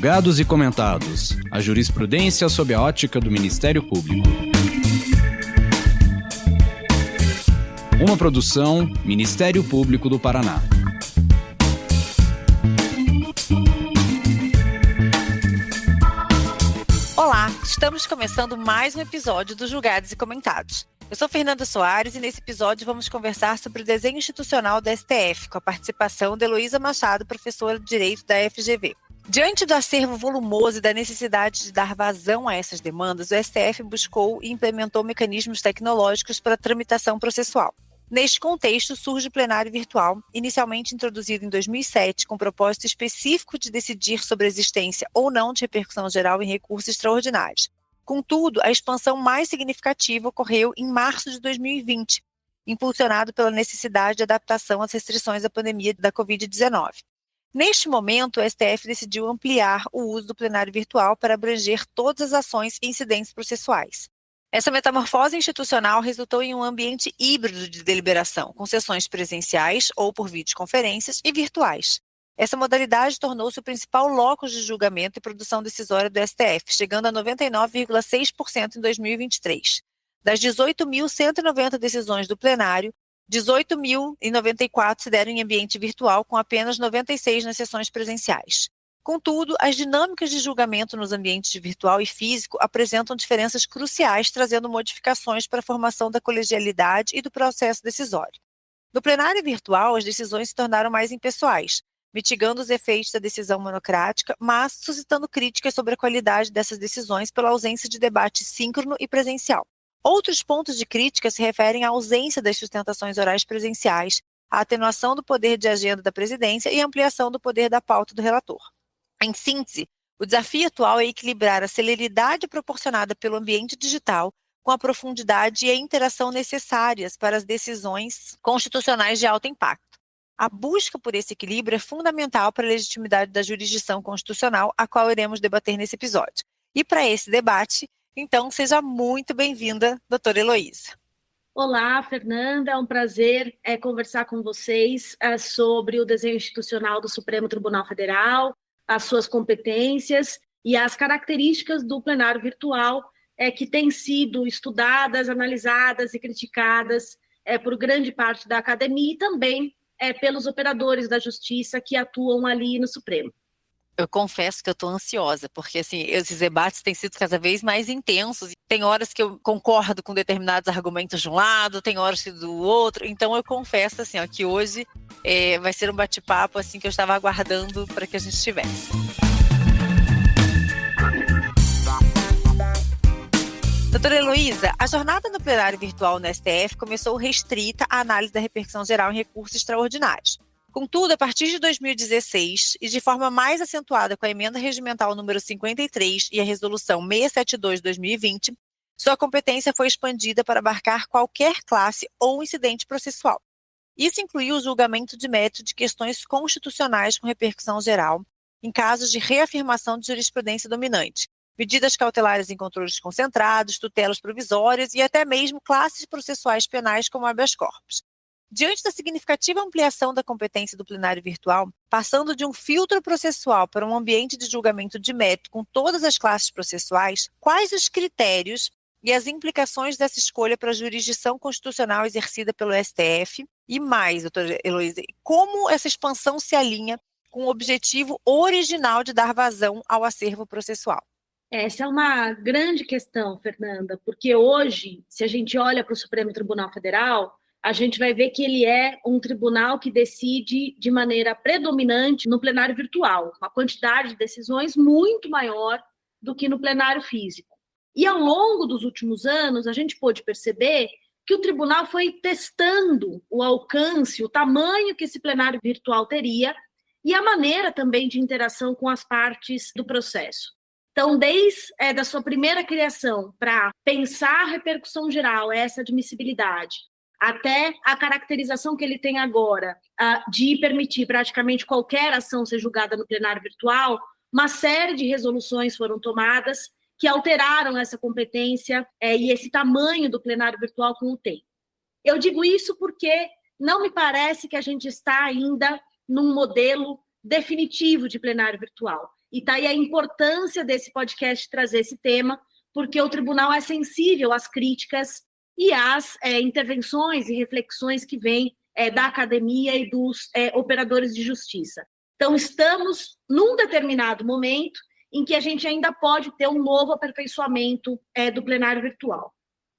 Julgados e comentados. A jurisprudência sob a ótica do Ministério Público. Uma produção Ministério Público do Paraná. Olá, estamos começando mais um episódio do Julgados e Comentados. Eu sou Fernanda Soares e nesse episódio vamos conversar sobre o desenho institucional da STF, com a participação de Heloísa Machado, professora de Direito da FGV. Diante do acervo volumoso e da necessidade de dar vazão a essas demandas, o STF buscou e implementou mecanismos tecnológicos para a tramitação processual. Neste contexto, surge o plenário virtual, inicialmente introduzido em 2007, com o propósito específico de decidir sobre a existência ou não de repercussão geral em recursos extraordinários. Contudo, a expansão mais significativa ocorreu em março de 2020, impulsionado pela necessidade de adaptação às restrições da pandemia da Covid-19. Neste momento, o STF decidiu ampliar o uso do plenário virtual para abranger todas as ações e incidentes processuais. Essa metamorfose institucional resultou em um ambiente híbrido de deliberação, com sessões presenciais ou por videoconferências e virtuais. Essa modalidade tornou-se o principal locus de julgamento e produção decisória do STF, chegando a 99,6% em 2023. Das 18.190 decisões do plenário, 18.094 se deram em ambiente virtual, com apenas 96 nas sessões presenciais. Contudo, as dinâmicas de julgamento nos ambientes virtual e físico apresentam diferenças cruciais, trazendo modificações para a formação da colegialidade e do processo decisório. No plenário virtual, as decisões se tornaram mais impessoais, mitigando os efeitos da decisão monocrática, mas suscitando críticas sobre a qualidade dessas decisões pela ausência de debate síncrono e presencial. Outros pontos de crítica se referem à ausência das sustentações orais presenciais, à atenuação do poder de agenda da presidência e à ampliação do poder da pauta do relator. Em síntese, o desafio atual é equilibrar a celeridade proporcionada pelo ambiente digital com a profundidade e a interação necessárias para as decisões constitucionais de alto impacto. A busca por esse equilíbrio é fundamental para a legitimidade da jurisdição constitucional, a qual iremos debater nesse episódio. E para esse debate, então, seja muito bem-vinda, doutora Heloísa. Olá, Fernanda, é um prazer conversar com vocês sobre o desenho institucional do Supremo Tribunal Federal, as suas competências e as características do plenário virtual que têm sido estudadas, analisadas e criticadas por grande parte da academia e também pelos operadores da justiça que atuam ali no Supremo. Eu confesso que eu estou ansiosa, porque assim, esses debates têm sido cada vez mais intensos. Tem horas que eu concordo com determinados argumentos de um lado, tem horas que do outro. Então eu confesso assim, que hoje vai ser um bate-papo assim, que eu estava aguardando para que a gente tivesse. Doutora Heloísa, a jornada no plenário virtual no STF começou restrita à análise da repercussão geral em recursos extraordinários. Contudo, a partir de 2016, e de forma mais acentuada com a emenda regimental número 53 e a resolução 672/2020, sua competência foi expandida para abarcar qualquer classe ou incidente processual. Isso incluiu o julgamento de mérito de questões constitucionais com repercussão geral, em casos de reafirmação de jurisprudência dominante, medidas cautelares em controles concentrados, tutelas provisórias e até mesmo classes processuais penais como habeas corpus. Diante da significativa ampliação da competência do plenário virtual, passando de um filtro processual para um ambiente de julgamento de mérito com todas as classes processuais, quais os critérios e as implicações dessa escolha para a jurisdição constitucional exercida pelo STF? E mais, doutora Heloísa, como essa expansão se alinha com o objetivo original de dar vazão ao acervo processual? Essa é uma grande questão, Fernanda, porque hoje, se a gente olha para o Supremo Tribunal Federal, a gente vai ver que ele é um tribunal que decide de maneira predominante no plenário virtual, uma quantidade de decisões muito maior do que no plenário físico. E ao longo dos últimos anos, a gente pôde perceber que o tribunal foi testando o alcance, o tamanho que esse plenário virtual teria e a maneira também de interação com as partes do processo. Então, desde da sua primeira criação para pensar a repercussão geral, essa admissibilidade, até a caracterização que ele tem agora de permitir praticamente qualquer ação ser julgada no plenário virtual, uma série de resoluções foram tomadas que alteraram essa competência e esse tamanho do plenário virtual com o tempo. Eu digo isso porque não me parece que a gente está ainda num modelo definitivo de plenário virtual. E está aí a importância desse podcast trazer esse tema, porque o tribunal é sensível às críticas e às intervenções e reflexões que vêm da academia e dos operadores de justiça. Então, estamos num determinado momento em que a gente ainda pode ter um novo aperfeiçoamento do plenário virtual.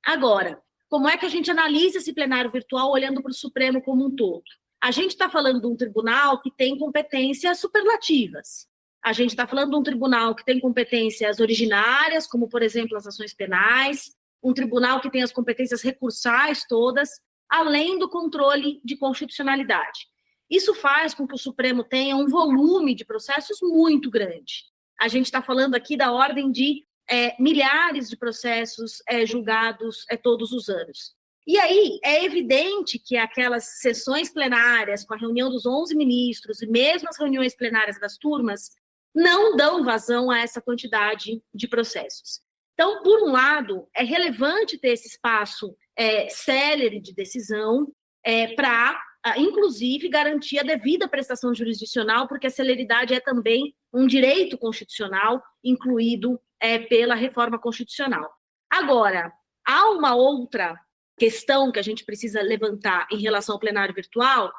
Agora, como é que a gente analisa esse plenário virtual olhando para o Supremo como um todo? A gente está falando de um tribunal que tem competências superlativas. A gente está falando de um tribunal que tem competências originárias, como, por exemplo, as ações penais, um tribunal que tem as competências recursais todas, além do controle de constitucionalidade. Isso faz com que o Supremo tenha um volume de processos muito grande. A gente está falando aqui da ordem de milhares de processos julgados todos os anos. E aí é evidente que aquelas sessões plenárias, com a reunião dos 11 ministros, e mesmo as reuniões plenárias das turmas, não dão vazão a essa quantidade de processos. Então, por um lado, é relevante ter esse espaço célere de decisão para, inclusive, garantir a devida prestação jurisdicional, porque a celeridade é também um direito constitucional incluído pela reforma constitucional. Agora, há uma outra questão que a gente precisa levantar em relação ao plenário virtual,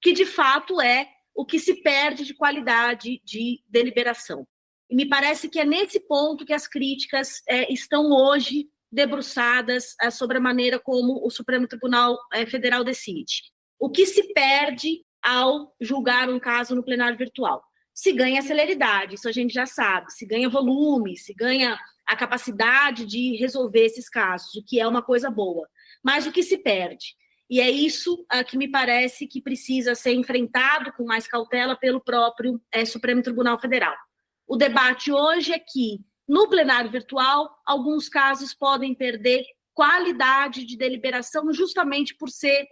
que, de fato, é o que se perde de qualidade de deliberação. E me parece que é nesse ponto que as críticas estão hoje debruçadas sobre a maneira como o Supremo Tribunal Federal decide. O que se perde ao julgar um caso no plenário virtual? Se ganha celeridade, isso a gente já sabe, se ganha volume, se ganha a capacidade de resolver esses casos, o que é uma coisa boa. Mas o que se perde? E é isso que me parece que precisa ser enfrentado com mais cautela pelo próprio Supremo Tribunal Federal. O debate hoje é que, no plenário virtual, alguns casos podem perder qualidade de deliberação justamente por ser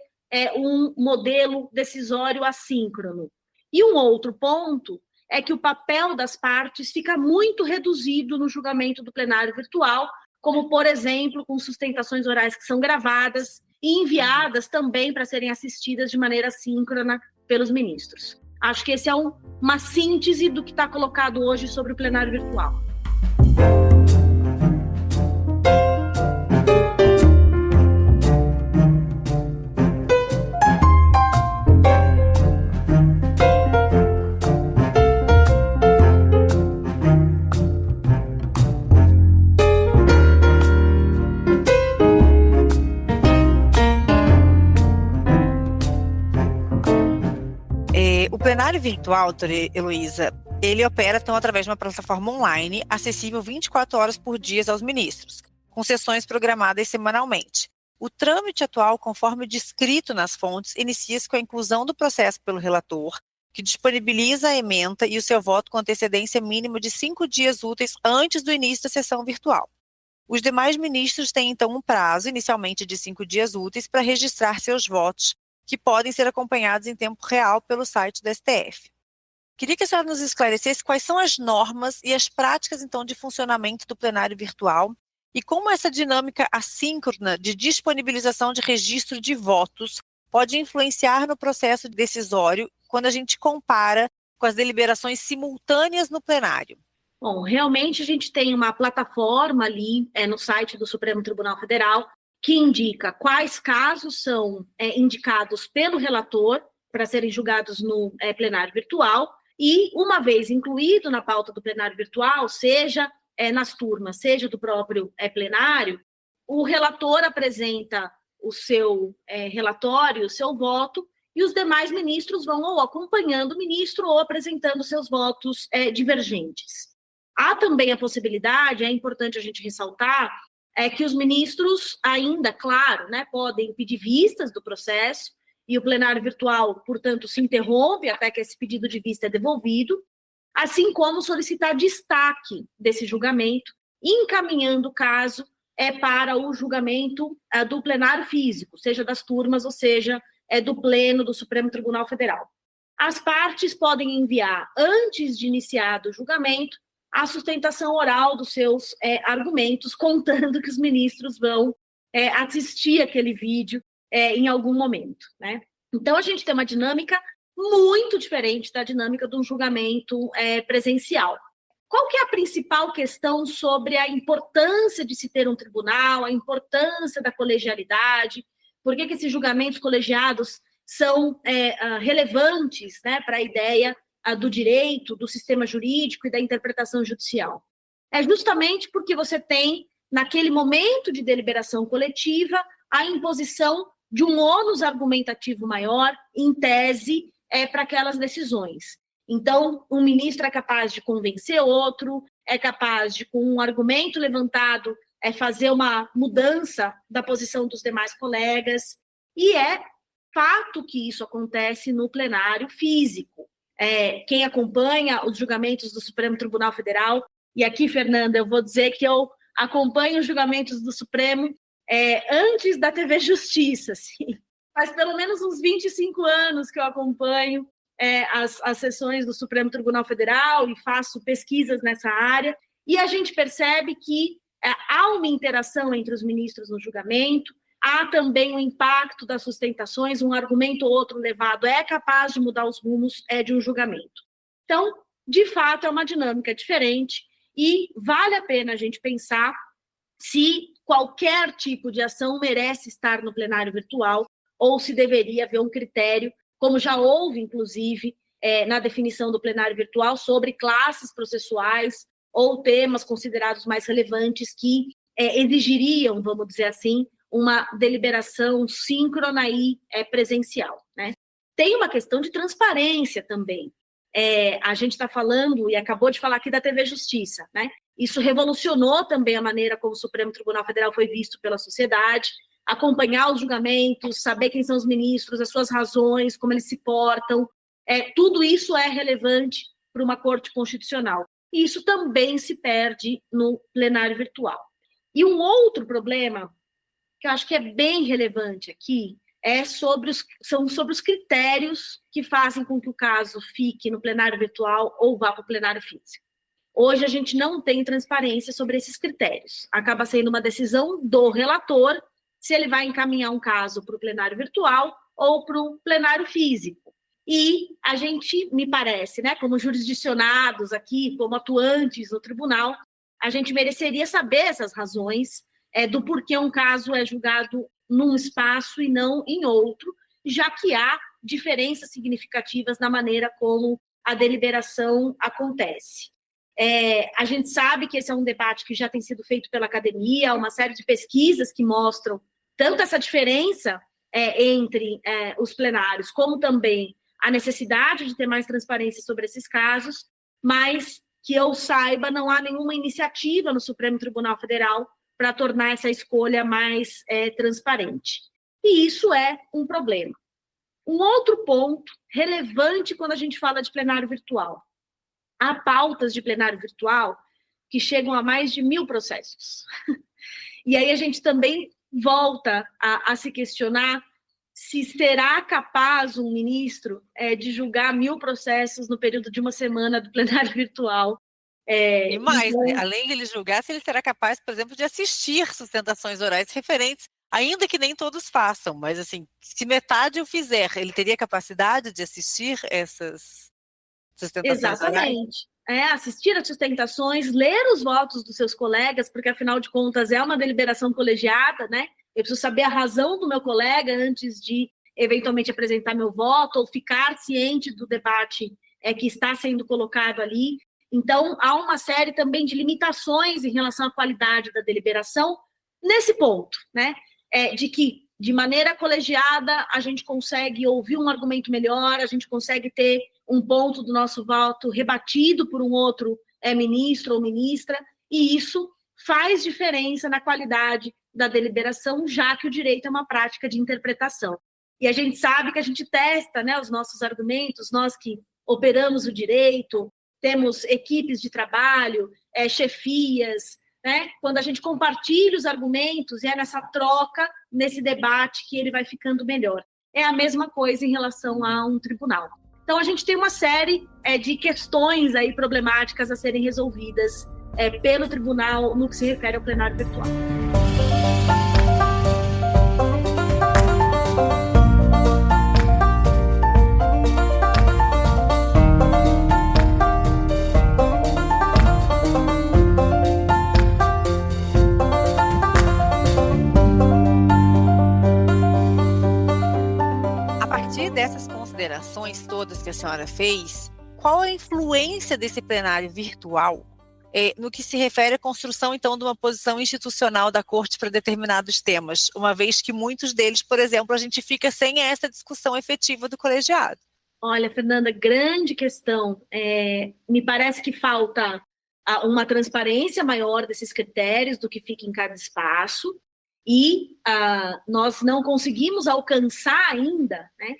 um modelo decisório assíncrono. E um outro ponto é que o papel das partes fica muito reduzido no julgamento do plenário virtual, como, por exemplo, com sustentações orais que são gravadas e enviadas também para serem assistidas de maneira síncrona pelos ministros. Acho que esse é uma síntese do que está colocado hoje sobre o plenário virtual. O plenário virtual, doutora Heloísa, ele opera então através de uma plataforma online, acessível 24 horas por dia aos ministros, com sessões programadas semanalmente. O trâmite atual, conforme descrito nas fontes, inicia-se com a inclusão do processo pelo relator, que disponibiliza a ementa e o seu voto com antecedência mínima de 5 dias úteis antes do início da sessão virtual. Os demais ministros têm então um prazo, inicialmente de 5 dias úteis, para registrar seus votos, que podem ser acompanhados em tempo real pelo site do STF. Queria que a senhora nos esclarecesse quais são as normas e as práticas, então, de funcionamento do plenário virtual e como essa dinâmica assíncrona de disponibilização de registro de votos pode influenciar no processo decisório quando a gente compara com as deliberações simultâneas no plenário. Bom, realmente a gente tem uma plataforma ali no site do Supremo Tribunal Federal que indica quais casos são indicados pelo relator para serem julgados no plenário virtual e, uma vez incluído na pauta do plenário virtual, seja nas turmas, seja do próprio plenário, o relator apresenta o seu relatório, o seu voto, e os demais ministros vão ou acompanhando o ministro ou apresentando seus votos divergentes. Há também a possibilidade, é importante a gente ressaltar, que os ministros ainda, claro, podem pedir vistas do processo e o plenário virtual, portanto, se interrompe até que esse pedido de vista é devolvido, assim como solicitar destaque desse julgamento, encaminhando o caso para o julgamento do plenário físico, seja das turmas ou seja do pleno do Supremo Tribunal Federal. As partes podem enviar, antes de iniciado o julgamento, a sustentação oral dos seus argumentos, contando que os ministros vão assistir aquele vídeo em algum momento, Então, a gente tem uma dinâmica muito diferente da dinâmica de um julgamento presencial. qual que é a principal questão sobre a importância de se ter um tribunal, a importância da colegialidade, por que esses julgamentos colegiados são relevantes, né, para a ideia do direito, do sistema jurídico e da interpretação judicial? É justamente porque você tem, naquele momento de deliberação coletiva, a imposição de um ônus argumentativo maior, em tese, para aquelas decisões. Então, um ministro é capaz de convencer outro, é capaz de, com um argumento levantado, fazer uma mudança da posição dos demais colegas, e é fato que isso acontece no plenário físico. Quem acompanha os julgamentos do Supremo Tribunal Federal, e aqui, Fernanda, eu vou dizer que eu acompanho os julgamentos do Supremo antes da TV Justiça, assim. Faz pelo menos uns 25 anos que eu acompanho as sessões do Supremo Tribunal Federal e faço pesquisas nessa área, e a gente percebe que há uma interação entre os ministros no julgamento, há também o impacto das sustentações, um argumento ou outro levado é capaz de mudar os rumos de um julgamento. Então, de fato, é uma dinâmica diferente e vale a pena a gente pensar se qualquer tipo de ação merece estar no plenário virtual ou se deveria haver um critério, como já houve, inclusive, na definição do plenário virtual, sobre classes processuais ou temas considerados mais relevantes que exigiriam, vamos dizer assim, uma deliberação síncrona e presencial, né? Tem uma questão de transparência também. A gente está falando, e acabou de falar aqui da TV Justiça, né? Isso revolucionou também a maneira como o Supremo Tribunal Federal foi visto pela sociedade, acompanhar os julgamentos, saber quem são os ministros, as suas razões, como eles se portam, tudo isso é relevante para uma corte constitucional. E isso também se perde no plenário virtual. E um outro problema, que eu acho que é bem relevante aqui, são sobre os critérios que fazem com que o caso fique no plenário virtual ou vá para o plenário físico. Hoje a gente não tem transparência sobre esses critérios. Acaba sendo uma decisão do relator se ele vai encaminhar um caso para o plenário virtual ou para o plenário físico. E a gente, me parece, né, como jurisdicionados aqui, como atuantes no tribunal, a gente mereceria saber essas razões do porquê um caso é julgado num espaço e não em outro, já que há diferenças significativas na maneira como a deliberação acontece. A gente sabe que esse é um debate que já tem sido feito pela academia, uma série de pesquisas que mostram tanto essa diferença entre os plenários, como também a necessidade de ter mais transparência sobre esses casos, mas que eu saiba, não há nenhuma iniciativa no Supremo Tribunal Federal para tornar essa escolha mais transparente. E isso é um problema. Um outro ponto relevante quando a gente fala de plenário virtual. Há pautas de plenário virtual que chegam a mais de 1.000 processos. E aí a gente também volta a se questionar se será capaz um ministro de julgar 1.000 processos no período de uma semana do plenário virtual. E mais, então, né? Além de ele julgar, se ele será capaz, por exemplo, de assistir sustentações orais referentes, ainda que nem todos façam, mas assim, se metade o fizer, ele teria capacidade de assistir essas sustentações orais? Exatamente. Assistir às sustentações, ler os votos dos seus colegas, porque, afinal de contas, é uma deliberação colegiada, né? Eu preciso saber a razão do meu colega antes de, eventualmente, apresentar meu voto, ou ficar ciente do debate que está sendo colocado ali. Então, há uma série também de limitações em relação à qualidade da deliberação nesse ponto, né? De que, de maneira colegiada, a gente consegue ouvir um argumento melhor, a gente consegue ter um ponto do nosso voto rebatido por um outro ministro ou ministra, e isso faz diferença na qualidade da deliberação, já que o direito é uma prática de interpretação. E a gente sabe que a gente testa, né, os nossos argumentos, nós que operamos o direito, temos equipes de trabalho, chefias, né? Quando a gente compartilha os argumentos, é nessa troca, nesse debate, que ele vai ficando melhor. É a mesma coisa em relação a um tribunal. Então, a gente tem uma série de questões aí problemáticas a serem resolvidas pelo tribunal no que se refere ao plenário virtual. colocações todas que a senhora fez, qual a influência desse plenário virtual no que se refere à construção, então, de uma posição institucional da Corte para determinados temas, uma vez que muitos deles, por exemplo, a gente fica sem essa discussão efetiva do colegiado? Olha, Fernanda, grande questão. Me parece que falta uma transparência maior desses critérios do que fica em cada espaço, e nós não conseguimos alcançar ainda, né,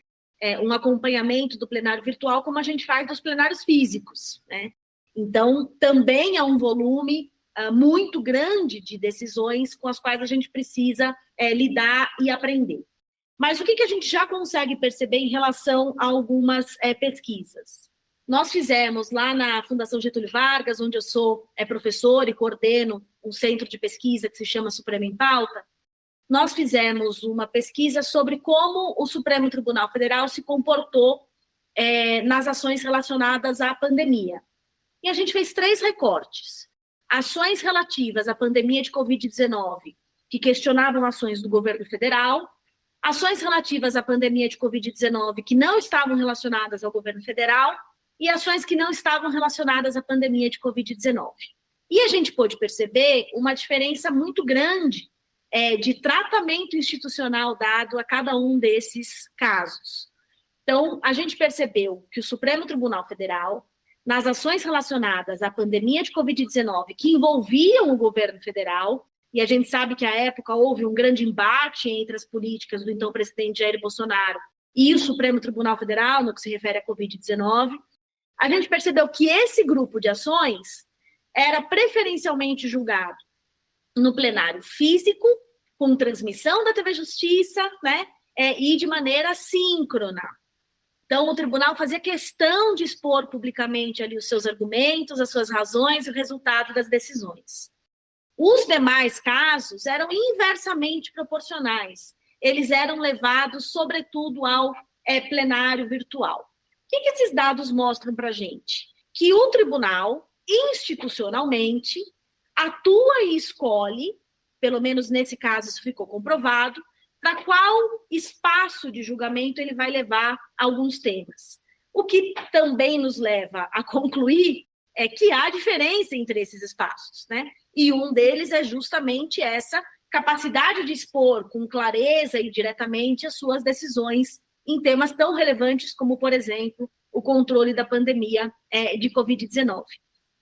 um acompanhamento do plenário virtual como a gente faz dos plenários físicos, né? Então, também é um volume muito grande de decisões com as quais a gente precisa lidar e aprender. Mas o que a gente já consegue perceber em relação a algumas pesquisas? Nós fizemos lá na Fundação Getúlio Vargas, onde eu sou professora e coordeno um centro de pesquisa que se chama Supremo em Pauta, nós fizemos uma pesquisa sobre como o Supremo Tribunal Federal se comportou nas ações relacionadas à pandemia. E a gente fez 3 recortes. Ações relativas à pandemia de Covid-19, que questionavam ações do governo federal, ações relativas à pandemia de Covid-19 que não estavam relacionadas ao governo federal e ações que não estavam relacionadas à pandemia de Covid-19. E a gente pôde perceber uma diferença muito grande de tratamento institucional dado a cada um desses casos. Então, a gente percebeu que o Supremo Tribunal Federal, nas ações relacionadas à pandemia de Covid-19 que envolviam o governo federal, e a gente sabe que à época houve um grande embate entre as políticas do então presidente Jair Bolsonaro e o Supremo Tribunal Federal, no que se refere à Covid-19, a gente percebeu que esse grupo de ações era preferencialmente julgado no plenário físico, com transmissão da TV Justiça, né, e de maneira síncrona. Então, o tribunal fazia questão de expor publicamente ali os seus argumentos, as suas razões e o resultado das decisões. Os demais casos eram inversamente proporcionais. Eles eram levados, sobretudo, ao plenário virtual. O que esses dados mostram para a gente? Que o tribunal, institucionalmente, atua e escolhe, pelo menos nesse caso isso ficou comprovado, para qual espaço de julgamento ele vai levar alguns temas. O que também nos leva a concluir é que há diferença entre esses espaços, né? E um deles é justamente essa capacidade de expor com clareza e diretamente as suas decisões em temas tão relevantes como, por exemplo, o controle da pandemia de Covid-19.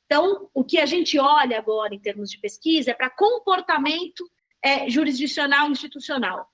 Então, o que a gente olha agora em termos de pesquisa é para comportamento jurisdicional e institucional.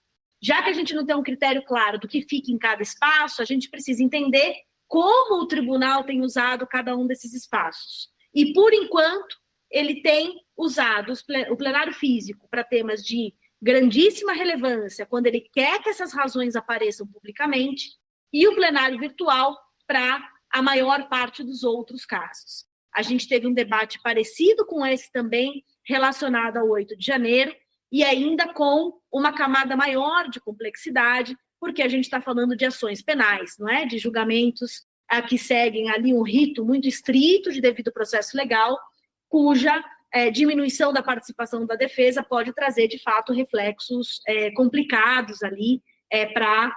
Já que a gente não tem um critério claro do que fica em cada espaço, a gente precisa entender como o tribunal tem usado cada um desses espaços. E, por enquanto, ele tem usado o plenário físico para temas de grandíssima relevância, quando ele quer que essas razões apareçam publicamente, e o plenário virtual para a maior parte dos outros casos. A gente teve um debate parecido com esse também, relacionado ao 8 de janeiro, e ainda com uma camada maior de complexidade, porque a gente está falando de ações penais, não é? De julgamentos que seguem ali um rito muito estrito de devido processo legal, cuja diminuição da participação da defesa pode trazer, de fato, reflexos complicados ali para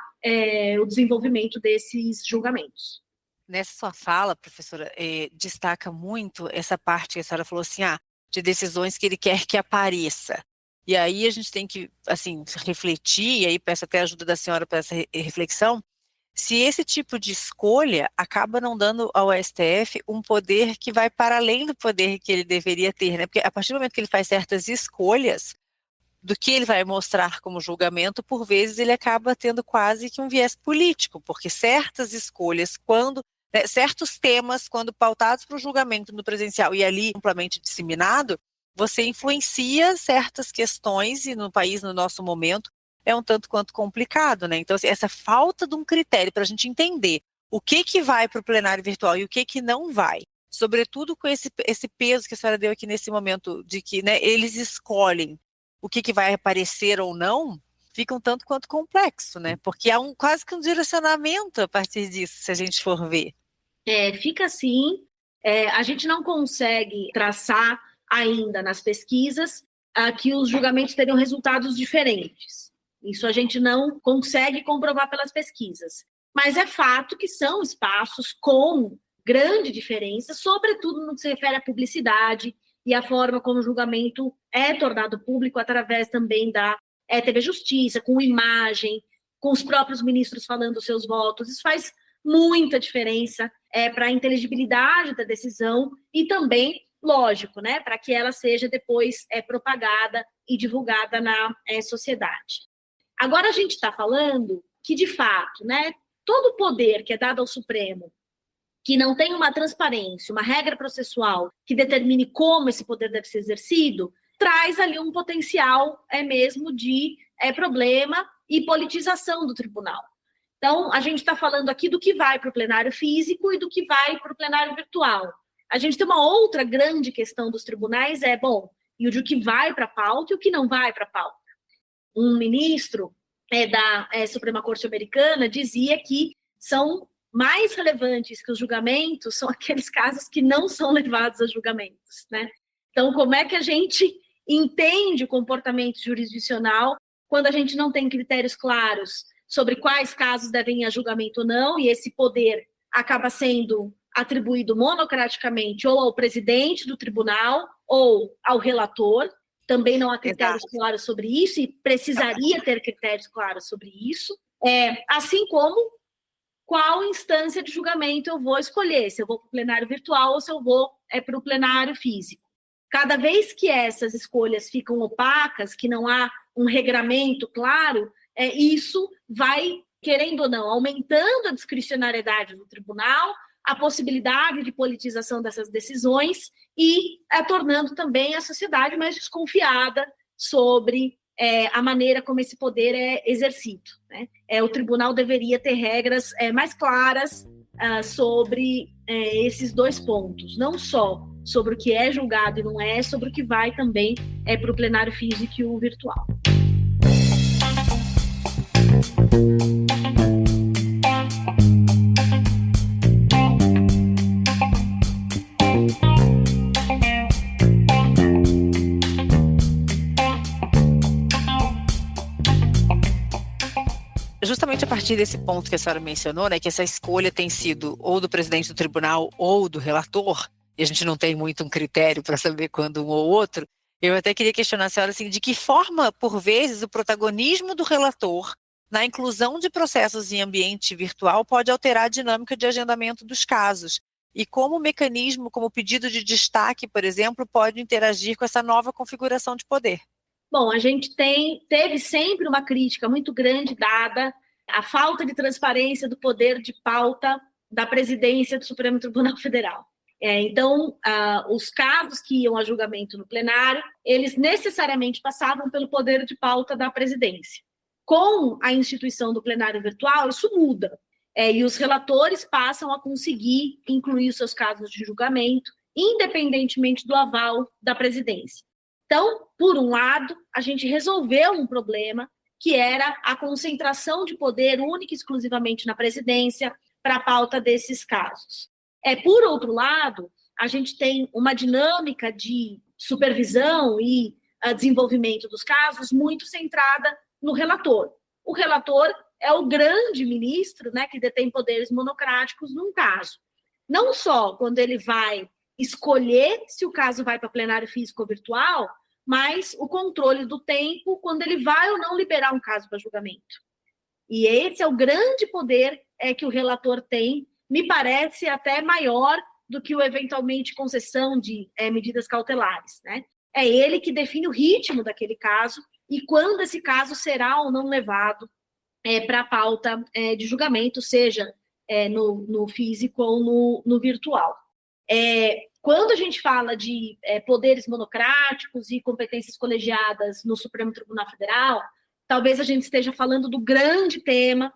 o desenvolvimento desses julgamentos. Nessa sua fala, professora, destaca muito essa parte que a senhora falou assim, de decisões que ele quer que apareça. E aí a gente tem que, assim, refletir, e aí peço até a ajuda da senhora para essa reflexão, se esse tipo de escolha acaba não dando ao STF um poder que vai para além do poder que ele deveria ter, né? Porque a partir do momento que ele faz certas escolhas, do que ele vai mostrar como julgamento, por vezes ele acaba tendo quase que um viés político, porque certas escolhas, certos temas, quando pautados para o julgamento no presencial e ali amplamente disseminado, você influencia certas questões e no país, no nosso momento, é um tanto quanto complicado, né? Então, assim, essa falta de um critério para a gente entender o que vai para o plenário virtual e o que não vai, sobretudo com esse peso que a senhora deu aqui nesse momento de que, né, eles escolhem o que vai aparecer ou não, fica um tanto quanto complexo, né? Porque há quase que um direcionamento a partir disso, se a gente for ver. Fica assim, a gente não consegue traçar ainda nas pesquisas que os julgamentos teriam resultados diferentes. Isso a gente não consegue comprovar pelas pesquisas. mas é fato que são espaços com grande diferença, sobretudo no que se refere à publicidade e à forma como o julgamento é tornado público através também da TV Justiça, com imagem, com os próprios ministros falando os seus votos. Isso faz muita diferença para a inteligibilidade da decisão e também, lógico, né, para que ela seja depois propagada e divulgada na sociedade. Agora a gente está falando que, de fato, né, todo o poder que é dado ao Supremo, que não tem uma transparência, uma regra processual que determine como esse poder deve ser exercido, traz ali um potencial mesmo de problema e politização do tribunal. Então, a gente está falando aqui do que vai para o plenário físico e do que vai para o plenário virtual. A gente tem uma outra grande questão dos tribunais, e o que vai para a pauta e o que não vai para a pauta. Um ministro da Suprema Corte Americana dizia que são mais relevantes que os julgamentos são aqueles casos que não são levados a julgamentos, né? Então, como é que a gente entende o comportamento jurisdicional quando a gente não tem critérios claros sobre quais casos devem ir a julgamento ou não, e esse poder acaba sendo atribuído monocraticamente ou ao presidente do tribunal ou ao relator? Também não há critérios claros sobre isso, e precisaria ter critérios claros sobre isso, assim como qual instância de julgamento eu vou escolher, se eu vou para o plenário virtual ou se eu vou para o plenário físico. Cada vez que essas escolhas ficam opacas, que não há um regramento claro, isso vai, querendo ou não, aumentando a discricionariedade do tribunal, a possibilidade de politização dessas decisões e tornando também a sociedade mais desconfiada sobre a maneira como esse poder é exercido, né? O tribunal deveria ter regras mais claras sobre esses dois pontos, não só sobre o que é julgado e não é, sobre o que vai também para o plenário físico e o virtual. Justamente a partir desse ponto que a senhora mencionou, né, que essa escolha tem sido ou do presidente do tribunal ou do relator, e a gente não tem muito um critério para saber quando um ou outro, eu até queria questionar a senhora assim, de que forma, por vezes, o protagonismo do relator na inclusão de processos em ambiente virtual pode alterar a dinâmica de agendamento dos casos, e como o mecanismo, como o pedido de destaque, por exemplo, pode interagir com essa nova configuração de poder. Bom, a gente teve sempre uma crítica muito grande dada à falta de transparência do poder de pauta da presidência do Supremo Tribunal Federal. Então, os casos que iam a julgamento no plenário, eles necessariamente passavam pelo poder de pauta da presidência. Com a instituição do plenário virtual, isso muda, e os relatores passam a conseguir incluir os seus casos de julgamento, independentemente do aval da presidência. Então, por um lado, a gente resolveu um problema que era a concentração de poder única e exclusivamente na presidência para a pauta desses casos. Por outro lado, a gente tem uma dinâmica de supervisão e desenvolvimento dos casos muito centrada no relator. O relator é o grande ministro, né, que detém poderes monocráticos num caso. Não só quando ele vai escolher se o caso vai para plenário físico ou virtual, mas o controle do tempo quando ele vai ou não liberar um caso para julgamento. E esse é o grande poder que o relator tem, me parece até maior do que o eventualmente concessão de medidas cautelares, né? É ele que define o ritmo daquele caso e quando esse caso será ou não levado para a pauta de julgamento, seja no físico ou no virtual. Quando a gente fala de poderes monocráticos e competências colegiadas no Supremo Tribunal Federal, talvez a gente esteja falando do grande tema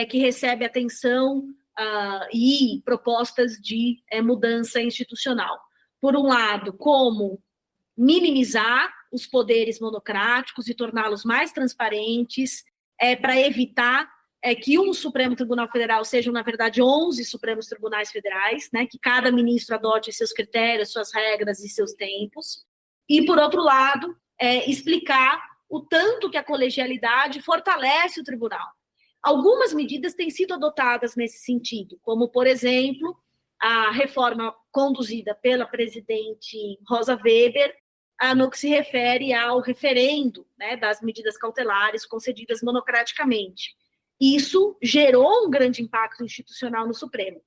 que recebe atenção e propostas de mudança institucional. Por um lado, como minimizar os poderes monocráticos e torná-los mais transparentes, para evitar que um Supremo Tribunal Federal sejam, na verdade, 11 Supremos Tribunais Federais, né, que cada ministro adote seus critérios, suas regras e seus tempos. E, por outro lado, explicar o tanto que a colegialidade fortalece o tribunal. Algumas medidas têm sido adotadas nesse sentido, como, por exemplo, a reforma conduzida pela presidente Rosa Weber, no que se refere ao referendo, né, das medidas cautelares concedidas monocraticamente. Isso gerou um grande impacto institucional no Supremo.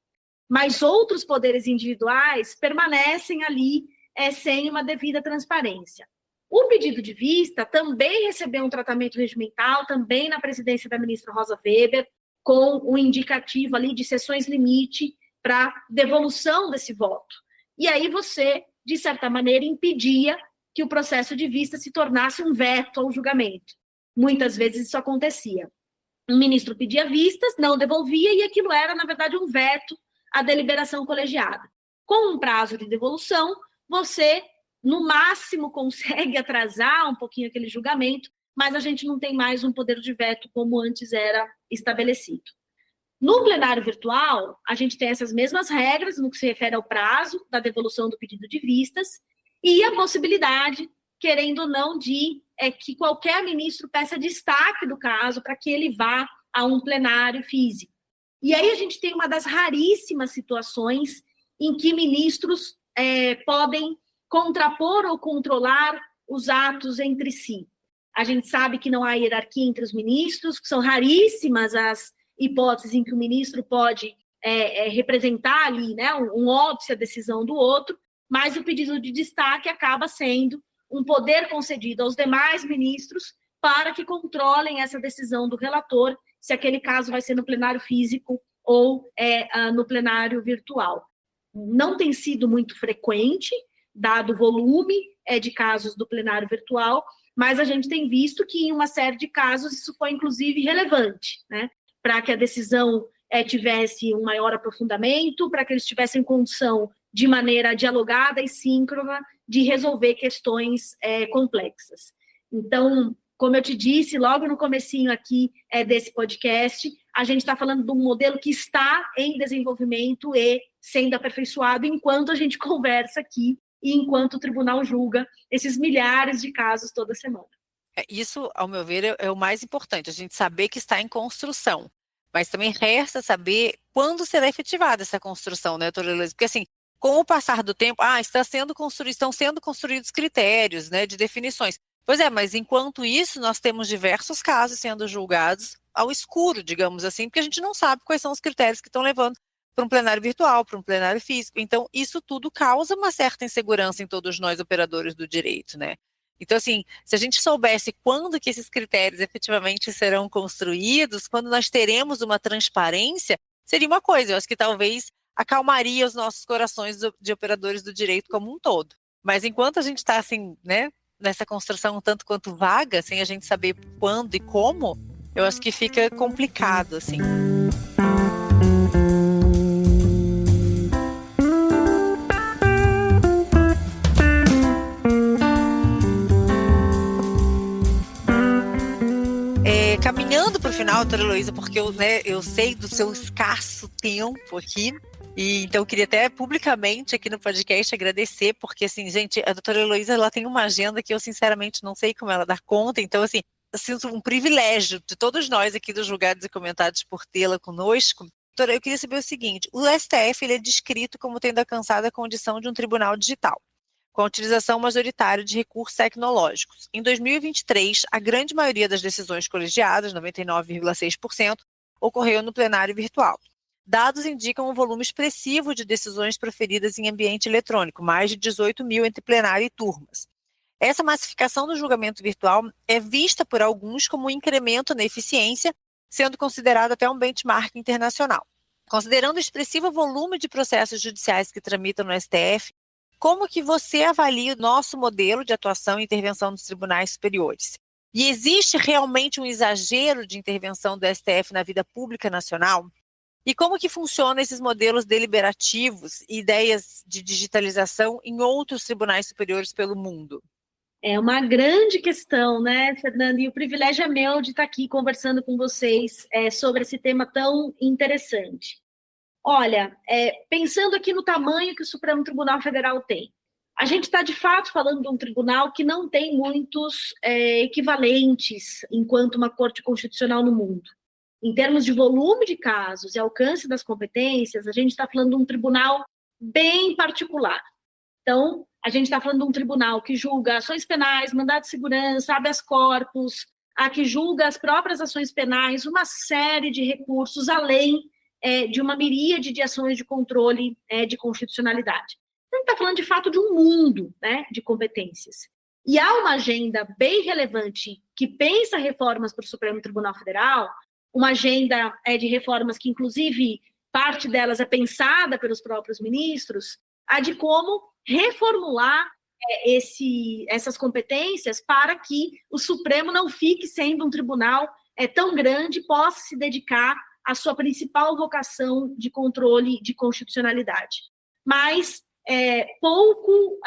Mas outros poderes individuais permanecem ali sem uma devida transparência. O pedido de vista também recebeu um tratamento regimental, também na presidência da ministra Rosa Weber, com um indicativo ali de sessões limite para devolução desse voto. E aí você, de certa maneira, impedia que o processo de vista se tornasse um veto ao julgamento. Muitas vezes isso acontecia. O ministro pedia vistas, não devolvia, e aquilo era, na verdade, um veto à deliberação colegiada. Com um prazo de devolução, você, no máximo, consegue atrasar um pouquinho aquele julgamento, mas a gente não tem mais um poder de veto como antes era estabelecido. No plenário virtual, a gente tem essas mesmas regras no que se refere ao prazo da devolução do pedido de vistas e a possibilidade, querendo ou não, de que qualquer ministro peça destaque do caso para que ele vá a um plenário físico. E aí a gente tem uma das raríssimas situações em que ministros podem contrapor ou controlar os atos entre si. A gente sabe que não há hierarquia entre os ministros, que são raríssimas as hipóteses em que o ministro pode representar ali, né, um óbice a decisão do outro, mas o pedido de destaque acaba sendo um poder concedido aos demais ministros para que controlem essa decisão do relator, se aquele caso vai ser no plenário físico ou no plenário virtual. Não tem sido muito frequente, dado o volume de casos do plenário virtual, mas a gente tem visto que em uma série de casos isso foi, inclusive, relevante, né? Para que a decisão tivesse um maior aprofundamento, para que eles tivessem condição, de maneira dialogada e síncrona, de resolver questões complexas. Então, como eu te disse, logo no comecinho aqui desse podcast, a gente está falando de um modelo que está em desenvolvimento e sendo aperfeiçoado enquanto a gente conversa aqui e enquanto o tribunal julga esses milhares de casos toda semana. Isso, ao meu ver, é o mais importante, a gente saber que está em construção, mas também resta saber quando será efetivada essa construção, né, doutora Heloísa? Porque, assim, com o passar do tempo, estão sendo construídos critérios, né, de definições. Pois é, mas enquanto isso, nós temos diversos casos sendo julgados ao escuro, digamos assim, porque a gente não sabe quais são os critérios que estão levando para um plenário virtual, para um plenário físico. Então, isso tudo causa uma certa insegurança em todos nós, operadores do direito, né? Então, assim, se a gente soubesse quando que esses critérios efetivamente serão construídos, quando nós teremos uma transparência, seria uma coisa, eu acho que talvez acalmaria os nossos corações de operadores do direito como um todo. Mas enquanto a gente está, assim, né, nessa construção um tanto quanto vaga, sem a gente saber quando e como, eu acho que fica complicado, assim. Caminhando para o final, doutora Heloísa, porque eu sei do seu escasso tempo aqui, e então eu queria até publicamente aqui no podcast agradecer, porque, assim, gente, a doutora Heloísa, ela tem uma agenda que eu sinceramente não sei como ela dá conta, então, assim, eu sinto um privilégio de todos nós aqui dos Julgados e Comentados por tê-la conosco. Doutora, eu queria saber o seguinte, o STF ele é descrito como tendo alcançado a condição de um tribunal digital, com a utilização majoritária de recursos tecnológicos. Em 2023, a grande maioria das decisões colegiadas, 99,6%, ocorreu no plenário virtual. Dados indicam um volume expressivo de decisões proferidas em ambiente eletrônico, mais de 18 mil entre plenário e turmas. Essa massificação do julgamento virtual é vista por alguns como um incremento na eficiência, sendo considerado até um benchmark internacional. Considerando o expressivo volume de processos judiciais que tramitam no STF, como que você avalia o nosso modelo de atuação e intervenção dos tribunais superiores? E existe realmente um exagero de intervenção do STF na vida pública nacional? E como que funcionam esses modelos deliberativos e ideias de digitalização em outros tribunais superiores pelo mundo? É uma grande questão, né, Fernanda? E o privilégio é meu de estar aqui conversando com vocês sobre esse tema tão interessante. Olha, pensando aqui no tamanho que o Supremo Tribunal Federal tem, a gente está, de fato, falando de um tribunal que não tem muitos equivalentes enquanto uma corte constitucional no mundo. em termos de volume de casos e alcance das competências, a gente está falando de um tribunal bem particular. Então, a gente está falando de um tribunal que julga ações penais, mandado de segurança, habeas corpus, que julga as próprias ações penais, uma série de recursos, além de uma miríade de ações de controle de constitucionalidade. Então, a gente está falando, de fato, de um mundo, né, de competências. E há uma agenda bem relevante que pensa reformas para o Supremo Tribunal Federal, uma agenda de reformas que, inclusive, parte delas é pensada pelos próprios ministros, a de como reformular essas competências para que o Supremo não fique sendo um tribunal tão grande e possa se dedicar à sua principal vocação de controle de constitucionalidade. Mas pouco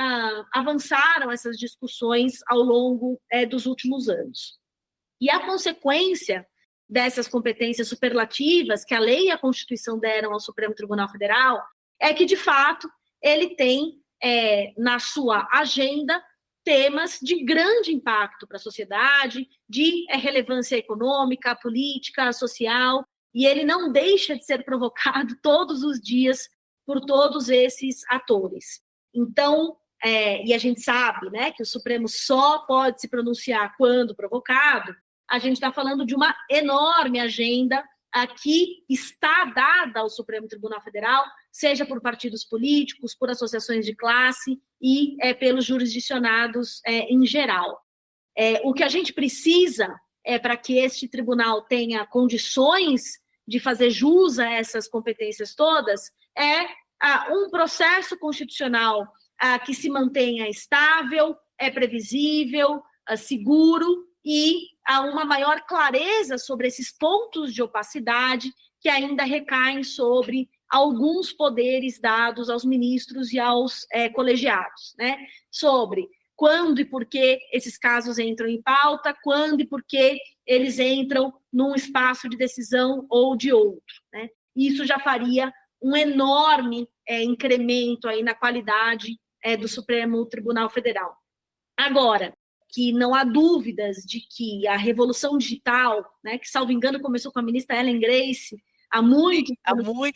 avançaram essas discussões ao longo dos últimos anos. E a consequência dessas competências superlativas que a lei e a Constituição deram ao Supremo Tribunal Federal é que, de fato, ele tem na sua agenda temas de grande impacto para a sociedade, de relevância econômica, política, social, e ele não deixa de ser provocado todos os dias por todos esses atores. Então, e a gente sabe, né, que o Supremo só pode se pronunciar quando provocado, a gente está falando de uma enorme agenda que está dada ao Supremo Tribunal Federal, seja por partidos políticos, por associações de classe e pelos jurisdicionados em geral. O que a gente precisa para que este tribunal tenha condições de fazer jus a essas competências todas um processo constitucional que se mantenha estável, previsível, seguro e uma maior clareza sobre esses pontos de opacidade que ainda recaem sobre alguns poderes dados aos ministros e aos colegiados, né? Sobre quando e por que esses casos entram em pauta, quando e por que eles entram num espaço de decisão ou de outro, né? Isso já faria um enorme incremento aí na qualidade do Supremo Tribunal Federal. Agora, que não há dúvidas de que a revolução digital, né, que, salvo engano, começou com a ministra Ellen Grace há muito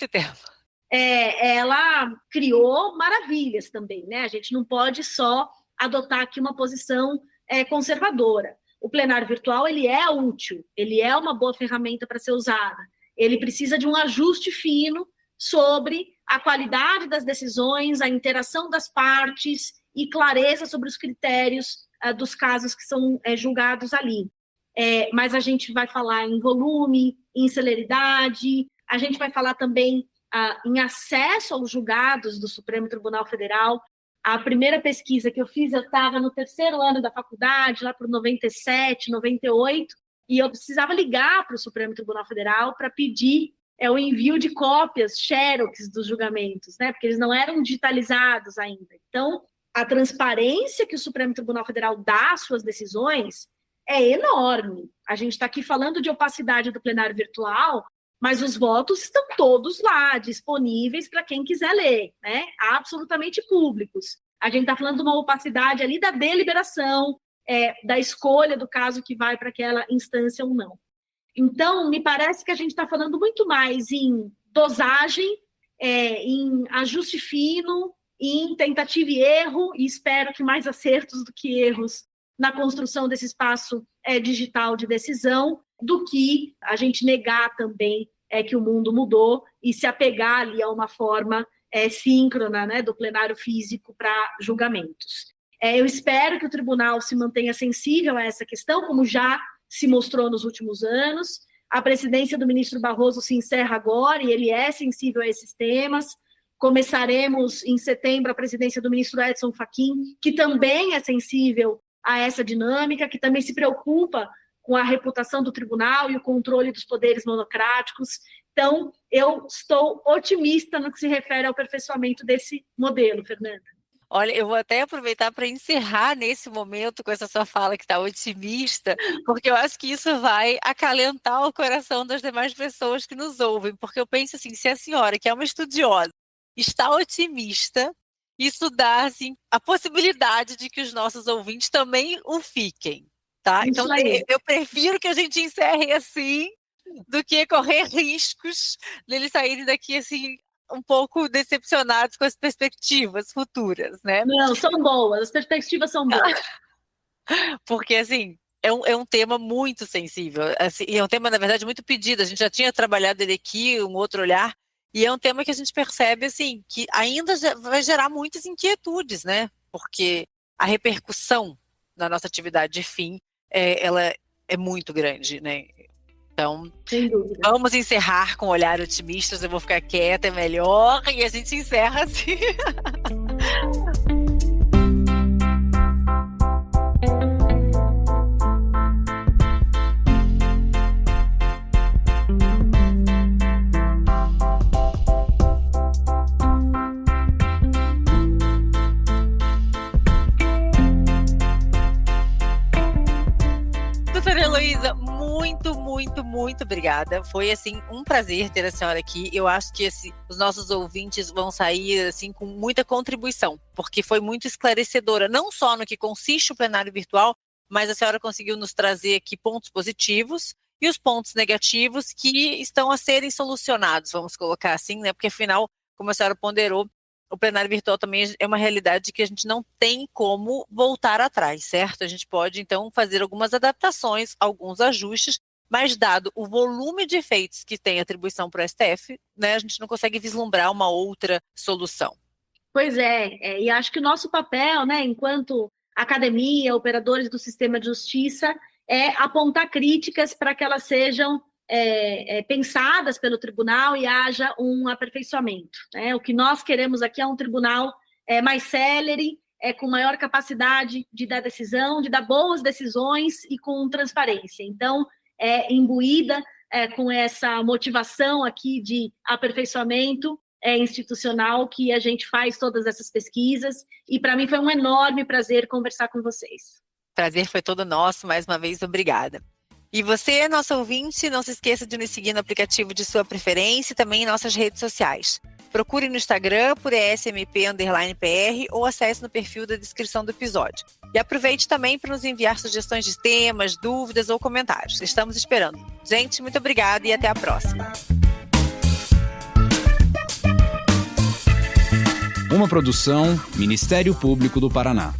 tempo. Ela criou maravilhas também, né? A gente não pode só adotar aqui uma posição conservadora. O plenário virtual, ele é útil, ele é uma boa ferramenta para ser usada. Ele precisa de um ajuste fino sobre a qualidade das decisões, a interação das partes e clareza sobre os critérios dos casos que são julgados ali. Mas a gente vai falar em volume, em celeridade, a gente vai falar também em acesso aos julgados do Supremo Tribunal Federal. A primeira pesquisa que eu fiz, eu estava no 3º ano da faculdade, lá por 97, 98, e eu precisava ligar para o Supremo Tribunal Federal para pedir o envio de cópias, xerox dos julgamentos, né? Porque eles não eram digitalizados ainda. Então, a transparência que o Supremo Tribunal Federal dá às suas decisões é enorme. A gente está aqui falando de opacidade do plenário virtual, mas os votos estão todos lá, disponíveis para quem quiser ler, né? Absolutamente públicos. A gente está falando de uma opacidade ali da deliberação, da escolha do caso que vai para aquela instância ou não. Então, me parece que a gente está falando muito mais em dosagem, em ajuste fino, em tentativa e erro, e espero que mais acertos do que erros na construção desse espaço digital de decisão, do que a gente negar também que o mundo mudou e se apegar ali a uma forma síncrona, né, do plenário físico para julgamentos. Eu espero que o tribunal se mantenha sensível a essa questão, como já se mostrou nos últimos anos. A presidência do ministro Barroso se encerra agora e ele é sensível a esses temas. Começaremos em setembro a presidência do ministro Edson Fachin, que também é sensível a essa dinâmica, que também se preocupa com a reputação do tribunal e o controle dos poderes monocráticos. Então, eu estou otimista no que se refere ao aperfeiçoamento desse modelo, Fernanda. Olha, eu vou até aproveitar para encerrar nesse momento com essa sua fala que está otimista, porque eu acho que isso vai acalentar o coração das demais pessoas que nos ouvem, porque eu penso assim, se a senhora, que é uma estudiosa, está otimista, isso dá assim, a possibilidade de que os nossos ouvintes também o fiquem, tá? Então, eu prefiro que a gente encerre assim, do que correr riscos deles saírem daqui assim um pouco decepcionados com as perspectivas futuras, né? Não, são boas, as perspectivas são boas. Porque, assim, é um tema muito sensível, assim, e é um tema, na verdade, muito pedido. A gente já tinha trabalhado ele aqui, um outro olhar, e é um tema que a gente percebe, assim, que ainda vai gerar muitas inquietudes, né? Porque a repercussão na nossa atividade de fim, ela é muito grande, né? Então, sem dúvida. Vamos encerrar com um olhar otimista, eu vou ficar quieta, é melhor, e a gente encerra assim. Doutora Heloísa, muito obrigada. Foi, assim, um prazer ter a senhora aqui. Eu acho que os nossos ouvintes vão sair, assim, com muita contribuição, porque foi muito esclarecedora, não só no que consiste o plenário virtual, mas a senhora conseguiu nos trazer aqui pontos positivos e os pontos negativos que estão a serem solucionados, vamos colocar assim, né? Porque, afinal, como a senhora ponderou, o plenário virtual também é uma realidade que a gente não tem como voltar atrás, certo? A gente pode, então, fazer algumas adaptações, alguns ajustes, mas dado o volume de efeitos que tem a atribuição para o STF, né, a gente não consegue vislumbrar uma outra solução. Pois e acho que o nosso papel, né, enquanto academia, operadores do sistema de justiça, é apontar críticas para que elas sejam pensadas pelo tribunal e haja um aperfeiçoamento, né? O que nós queremos aqui é um tribunal mais célere, com maior capacidade de dar decisão, de dar boas decisões e com transparência. Então, imbuída com essa motivação aqui de aperfeiçoamento institucional que a gente faz todas essas pesquisas, e para mim foi um enorme prazer conversar com vocês. Prazer foi todo nosso, mais uma vez, obrigada. E você, nosso ouvinte, não se esqueça de nos seguir no aplicativo de sua preferência e também em nossas redes sociais. Procure no Instagram por ESMP_PR ou acesse no perfil da descrição do episódio. E aproveite também para nos enviar sugestões de temas, dúvidas ou comentários. Estamos esperando. Gente, muito obrigada e até a próxima. Uma produção Ministério Público do Paraná.